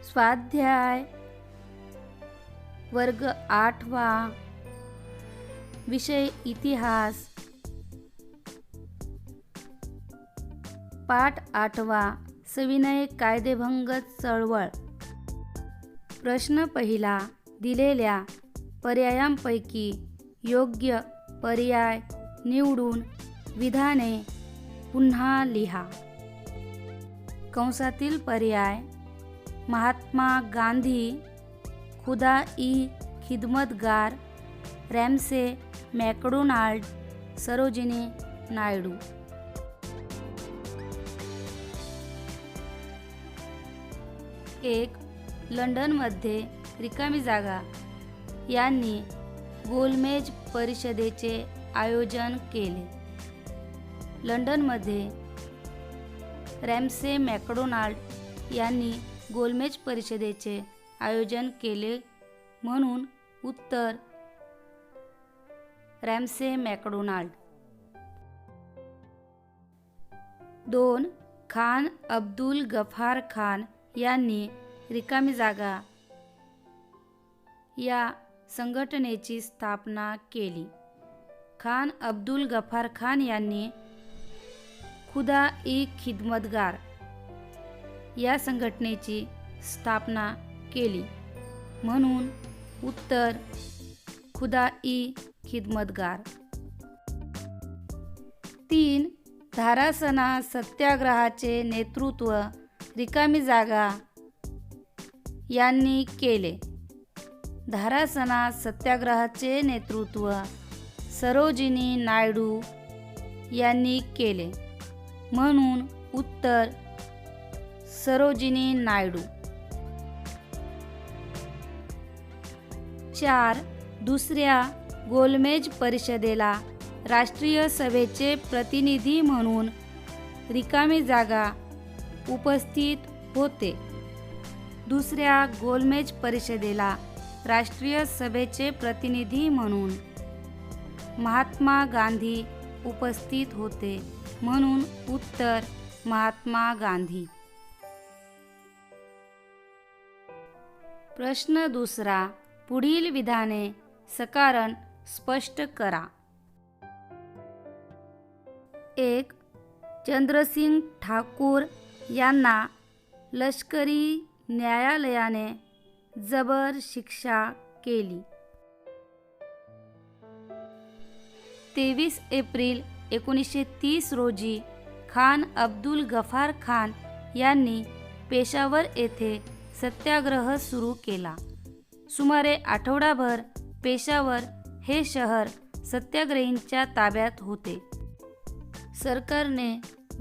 स्वाध्याय वर्ग 8वा विषय इतिहास पाठ 8वा सविनय कायदेभंग चळवळ। प्रश्न पहिला, दिलेल्या पर्यायांपैकी योग्य पर्याय निवडून विधाने पुन्हा लिहा। कंसातील पर्याय: महात्मा गांधी, खुदा ई खिदमतगार, रॅमसे मॅकडोनाल्ड, सरोजिनी नायडू। एक, लंडनमध्ये रिकामी जागा यांनी गोलमेज परिषदेचे आयोजन केले। लंडनमध्ये रॅमसे मॅकडोनाल्ड यांनी गोलमेज परिषदेचे आयोजन केले म्हणून उत्तर रॅमसे मॅकडोनाल्ड। 2, खान अब्दुल गफार खान यांनी रिकामी जागा या संघटनेची स्थापना केली। खान अब्दुल गफार खान यांनी खुदा ई खिदमतगार या संघटनेची स्थापना केली म्हणून उत्तर खुदा ई खिदमतगार। 3, धारासणा सत्याग्रहाचे नेतृत्व रिकामी जागा यांनी केले। धारासणा सत्याग्रहाचे नेतृत्व सरोजिनी नायडू यांनी केले म्हणून उत्तर सरोजिनी नायडू। 4, दुसऱ्या गोलमेज परिषदेला राष्ट्रीय सभेचे प्रतिनिधी म्हणून रिकामी जागा उपस्थित होते। दुसऱ्या गोलमेज परिषदेला राष्ट्रीय सभेचे प्रतिनिधी म्हणून महात्मा गांधी उपस्थित होते म्हणून उत्तर महात्मा गांधी। प्रश्न दुसरा, पुढील विधाने सकारण स्पष्ट करा। 1, चंद्रसिंग ठाकूर यांना लष्करी न्यायालयाने जबर शिक्षा केली। 23 एप्रिल 1930 रोजी खान अब्दुल गफार खान यांनी पेशावर येथे सत्याग्रह सुरू केला। सुमारे आठवडाभर पेशावर हे शहर सत्याग्रहींच्या ताब्यात होते। सरकारने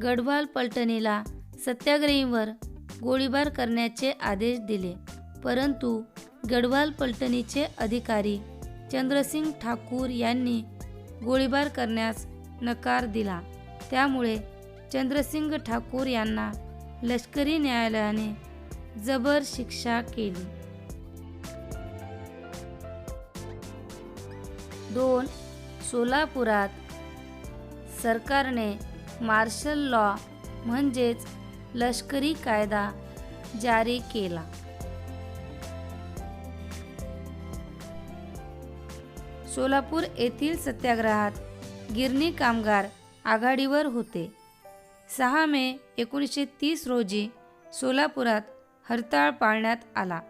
गढवाल पलटणीला सत्याग्रहींवर गोळीबार करण्याचे आदेश दिले, परंतु गढवाल पलटणीचे अधिकारी चंद्रसिंग ठाकूर यांनी गोळीबार करण्यास नकार दिला। त्यामुळे चंद्रसिंग ठाकूर यांना लष्करी न्यायालयाने जबर शिक्षा केली। 2, सोलापुरात सरकारने मार्शल लॉ म्हणजेच लष्करी कायदा जारी केला। सोलापूर येथील सत्याग्रहात गिरणी कामगार आघाडीवर होते। 6 मे 1930 रोजी सोलापुरात हरताळ पाळण्यात आला।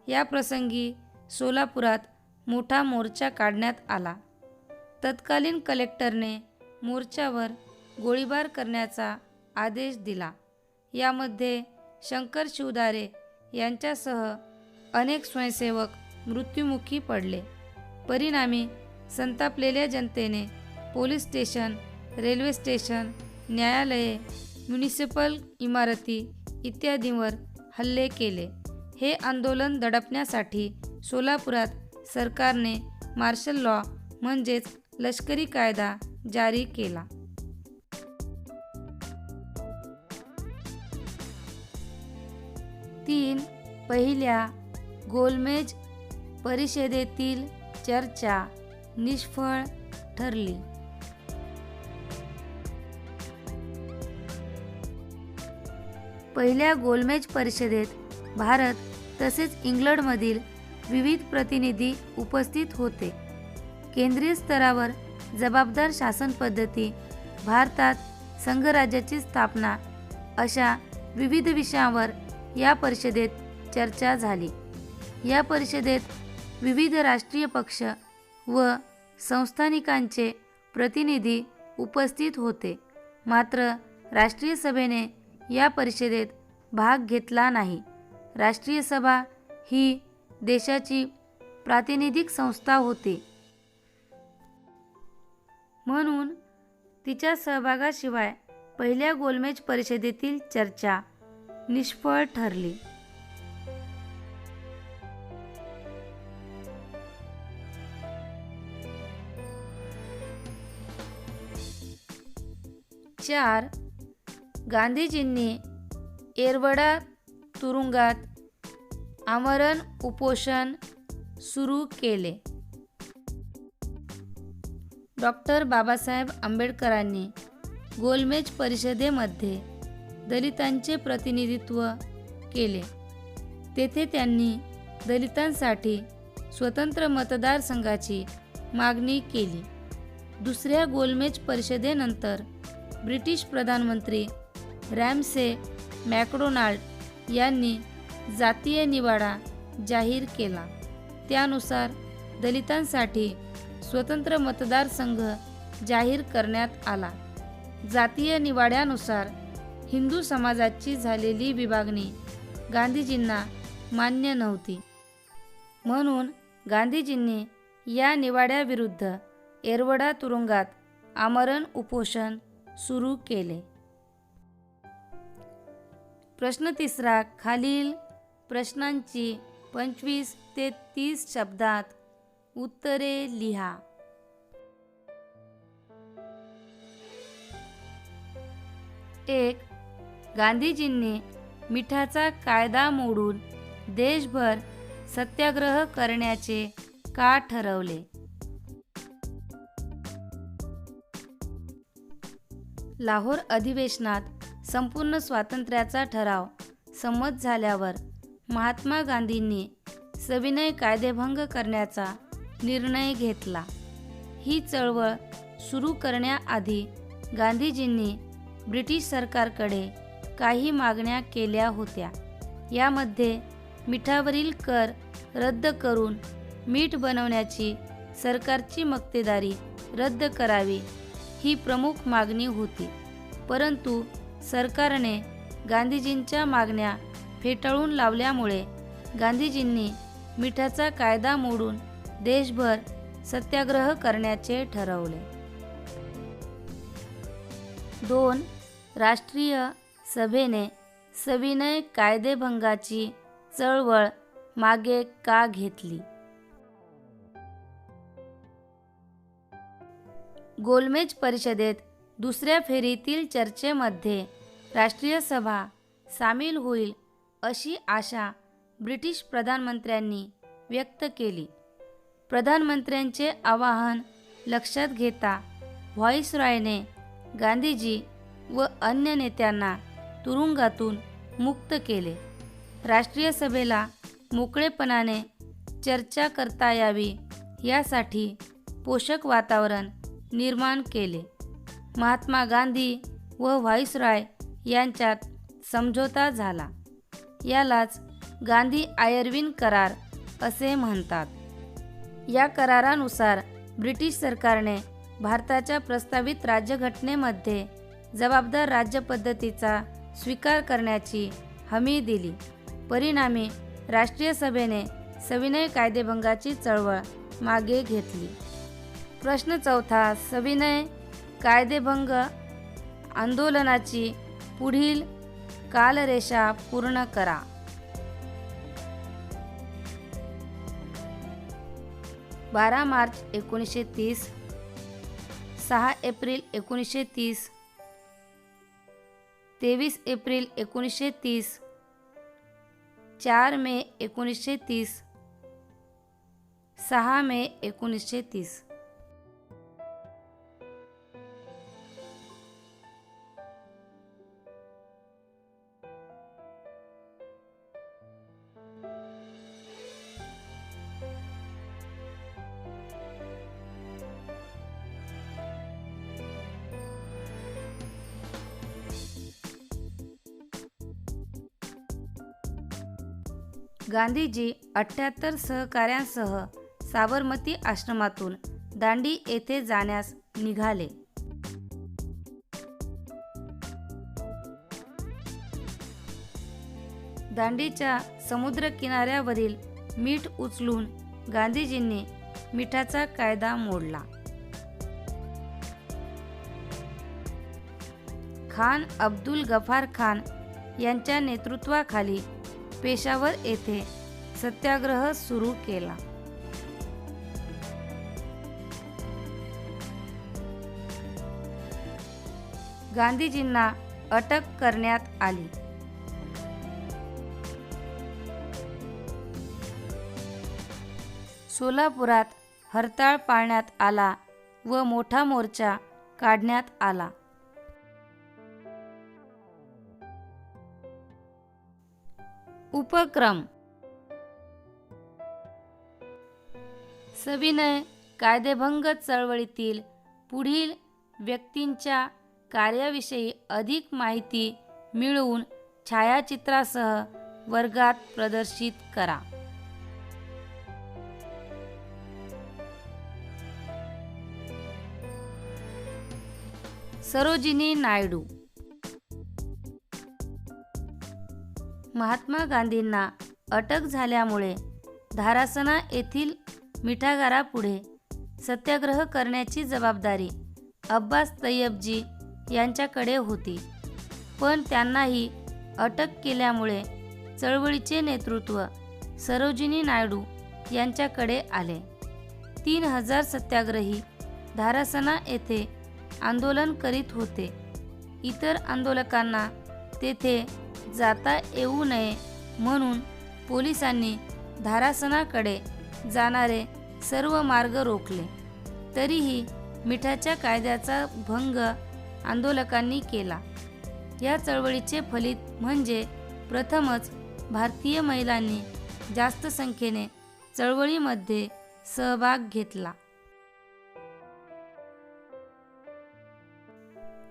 या प्रसंगी सोलापुरात मोठा मोर्चा काढण्यात आला। तत्कालीन कलेक्टरने मोर्चावर गोळीबार करण्याचा आदेश दिला। यामध्ये शंकर शिवदारे यांच्यासह अनेक स्वयंसेवक मृत्युमुखी पडले। परिणामी संतापलेल्या जनतेने पोलीस स्टेशन, रेल्वे स्टेशन, न्यायालये, म्युनिसिपल इमारती इत्यादींवर हल्ले केले। हे आंदोलन दडपण्यासाठी सोलापुरात सरकारने मार्शल लॉ म्हणजेच लष्करी कायदा जारी केला। 3, पहिल्या गोलमेज परिषदेतील चर्चा निष्फळ ठरली। पहिल्या गोलमेज परिषदेत भारत तसेच इंग्लंडमधील विविध प्रतिनिधी उपस्थित होते. केंद्रीय स्तरावर जबाबदार शासन पद्धती, भारतात संघराज्याची स्थापना अशा विविध विषयांवर या परिषदेत चर्चा झाली. या परिषदेत विविध राष्ट्रीय पक्ष व संस्थानिकांचे प्रतिनिधी उपस्थित होते. मात्र राष्ट्रीय सभेने या परिषदेत भाग घेतला नाही. राष्ट्रीय सभा ही देशाची प्रातिनिधिक संस्था होती, म्हणून तिच्या सहभागाशिवाय पहिल्या गोलमेज परिषदेतील चर्चा निष्फळ ठरली. चार, गांधीजींनी येरवडा तुरुंगात आमरण उपोषण सुरू केले. डॉक्टर बाबासाहेब आंबेडकरांनी गोलमेज परिषदेमध्ये दलितांचे प्रतिनिधित्व केले. तेथे त्यांनी दलितांसाठी स्वतंत्र मतदारसंघाची मागणी केली. दुसऱ्या गोलमेज परिषदेनंतर ब्रिटिश प्रधानमंत्री रॅमसे मॅकडोनाल्ड यांनी जातीय निवाडा जाहीर केला. त्यानुसार दलितांसाठी स्वतंत्र मतदारसंघ जाहीर करण्यात आला. जातीय निवाड्यानुसार हिंदू समाजाची झालेली विभागणी गांधीजींना मान्य नव्हती, म्हणून गांधीजींनी या निवाड्याविरुद्ध येरवडा तुरुंगात आमरण उपोषण सुरू केले. प्रश्न तिसरा, खालील प्रश्नांची 25 ते 30 शब्दात उत्तरे लिहा. 1. गांधीजींनी मिठाचा कायदा मोडून देशभर सत्याग्रह करण्याचे का ठरवले? लाहोर अधिवेशनात संपूर्ण स्वातंत्र्याचा ठराव संमत झाल्यावर महात्मा गांधींनी सविनय कायदेभंग करण्याचा निर्णय घेतला. ही चळवळ सुरू करण्याआधी गांधीजींनी ब्रिटिश सरकारकडे काही मागण्या केल्या होत्या. यामध्ये मिठावरील कर रद्द करून मीठ बनवण्याची सरकारची मक्तेदारी रद्द करावी ही प्रमुख मागणी होती. परंतु सरकारने गांधीजींच्या मागण्या फेटाळून लावल्यामुळे गांधीजींनी मिठाचा कायदा मोडून देशभर सत्याग्रह करण्याचे ठरवले. 2. राष्ट्रीय सभेने सविनय कायदेभंगाची चळवळ मागे का घेतली? गोलमेज परिषदेत दुसऱ्या फेरीतील चर्चेमध्ये राष्ट्रीय सभा सामील होईल अशी आशा ब्रिटिश प्रधानमंत्र्यांनी व्यक्त केली. प्रधानमंत्र्यांचे आवाहन लक्षात घेता व्हाईसरॉयने गांधीजी व अन्य नेत्यांना तुरुंगातून मुक्त केले. राष्ट्रीय सभेला मोकळेपणाने चर्चा करता यावी यासाठी पोषक वातावरण निर्माण केले. महात्मा गांधी व व्हाईसरॉय यांच्यात समझोता झाला. यालाच गांधी-आयर्विन करार असे म्हणतात. या करारानुसार ब्रिटिश सरकारने भारताच्या प्रस्तावित राज्यघटनेमध्ये जबाबदार राज्यपद्धतीचा स्वीकार करण्याची हमी दिली. परिणामी राष्ट्रीय सभेने सविनय कायदेभंगाची चळवळ मागे घेतली. प्रश्न चौथा, सविनय कायदेभंग आंदोलनाची पुढील कालरेषा पूर्ण करा. 12 मार्च 1930, 6 एप्रिल 1930, 23 एप्रिल 1930, 4 मे 1930, 6 मे 1930. गांधीजी 78 सहकाऱ्यांसह साबरमती आश्रमातून दांडी येथे जाण्यास निघाले. दांडीच्या समुद्रकिनाऱ्यावरील मीठ उचलून गांधीजींनी मिठाचा कायदा मोडला. खान अब्दुल गफार खान यांच्या नेतृत्वाखाली पेशावर येथे सत्याग्रह सुरू केला. गांधीजींना अटक करण्यात आली. सोलापुरात हरताळ पाळण्यात आला व मोठा मोर्चा काढण्यात आला. उपक्रम सविनय कायदेभंग चळवळीतील पुढील व्यक्तींच्या कार्याविषयी अधिक माहिती मिळवून छायाचित्रासह वर्गात प्रदर्शित करा. सरोजिनी नायडू. महात्मा गांधींना अटक झाल्यामुळे धारासना येथील मिठागारापुढे सत्याग्रह करण्याची जबाबदारी अब्बास तय्यबजी यांच्याकडे होती, पण त्यांनाही अटक केल्यामुळे चळवळीचे नेतृत्व सरोजिनी नायडू यांच्याकडे आले. 3000 सत्याग्रही धारासना येथे आंदोलन करीत होते. इतर आंदोलकांना तेथे जाता येऊ नये म्हणून पोलिसांनी धारासनाकडे जाणारे सर्व मार्ग रोखले. तरीही मिठाच्या कायद्याचा भंग आंदोलकांनी केला. या चळवळीचे फलित म्हणजे प्रथमच भारतीय महिलांनी जास्त संख्येने चळवळीमध्ये सहभाग घेतला.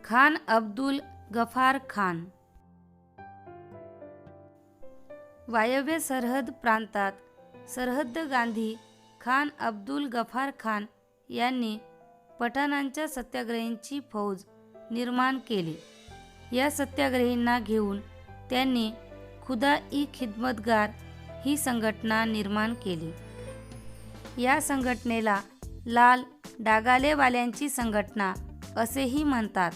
खान अब्दुल गफार खान. वायव्य सरहद प्रांतात सरहद्द गांधी खान अब्दुल गफार खान यांनी पठाणांच्या सत्याग्रहींची फौज निर्माण केली. या सत्याग्रहींना घेऊन त्यांनी खुदा ई खिदमतगार ही संघटना निर्माण केली. या संघटनेला लाल डागालेवाल्यांची संघटना असेही म्हणतात.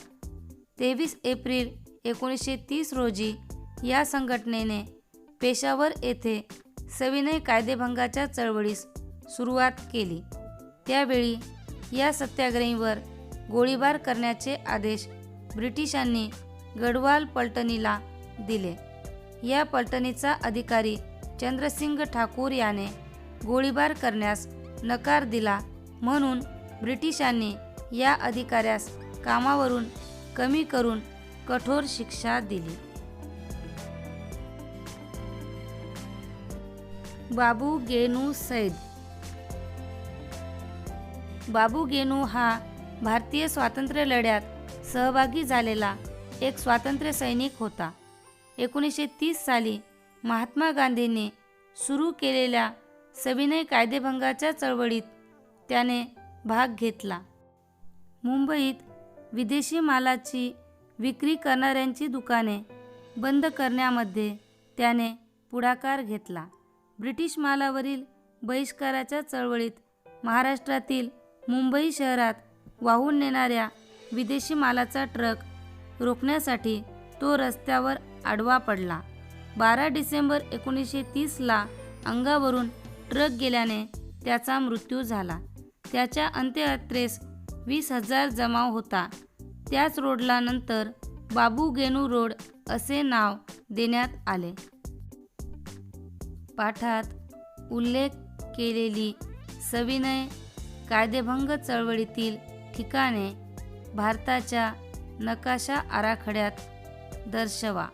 23 एप्रिल 1930 रोजी या संघटनेने पेशावर येथे सविनय कायदेभंगाच्या चळवळीस सुरुवात केली. त्यावेळी या सत्याग्रहींवर गोळीबार करण्याचे आदेश ब्रिटिशांनी गढवाल पलटणीला दिले. या पलटणीचा अधिकारी चंद्रसिंग ठाकूर याने गोळीबार करण्यास नकार दिला म्हणून ब्रिटिशांनी या अधिकाऱ्यास कामावरून कमी करून कठोर शिक्षा दिली. बाबू गेनू सैद. बाबू गेनू हा भारतीय स्वातंत्र्य लढ्यात सहभागी झालेला एक स्वातंत्र्य सैनिक होता. 1930 साली महात्मा गांधींनी सुरू केलेल्या सविनय कायदेभंगाच्या चळवळीत त्याने भाग घेतला. मुंबईत विदेशी मालाची विक्री करणाऱ्यांची दुकाने बंद करण्यामध्ये त्याने पुढाकार घेतला. ब्रिटिश मालावरील बहिष्काराच्या चळवळीत महाराष्ट्रातील मुंबई शहरात वाहून नेणाऱ्या विदेशी मालाचा ट्रक रोखण्यासाठी तो रस्त्यावर आडवा पडला. 12 डिसेंबर 1930ला अंगावरून ट्रक गेल्याने त्याचा मृत्यू झाला. त्याच्या अंत्ययात्रेस 20,000 जमाव होता. त्याच रोडला नंतर बाबू गेनू रोड असे नाव देण्यात आले. पाठात उल्लेख केलेली सविनय कायदेभंग चळवळीतील ठिकाणे भारताच्या नकाशा आराखड्यात दर्शवा.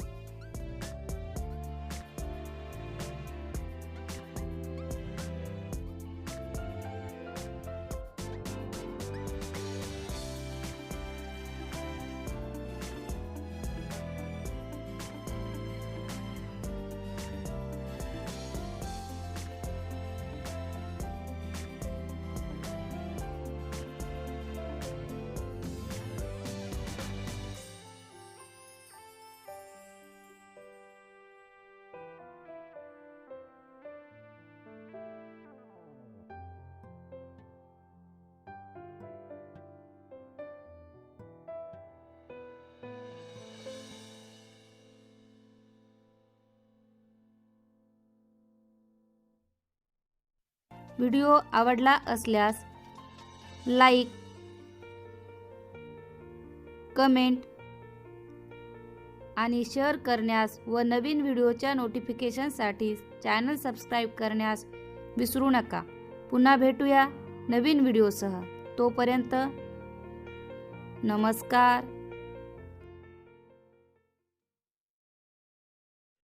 व्हिडिओ आवडला असल्यास लाईक, कमेंट आणि शेअर करण्यास व नवीन व्हिडिओच्या नोटिफिकेशनसाठी चॅनल सबस्क्राईब करण्यास विसरू नका. पुन्हा भेटूया नवीन व्हिडिओसह. तोपर्यंत नमस्कार.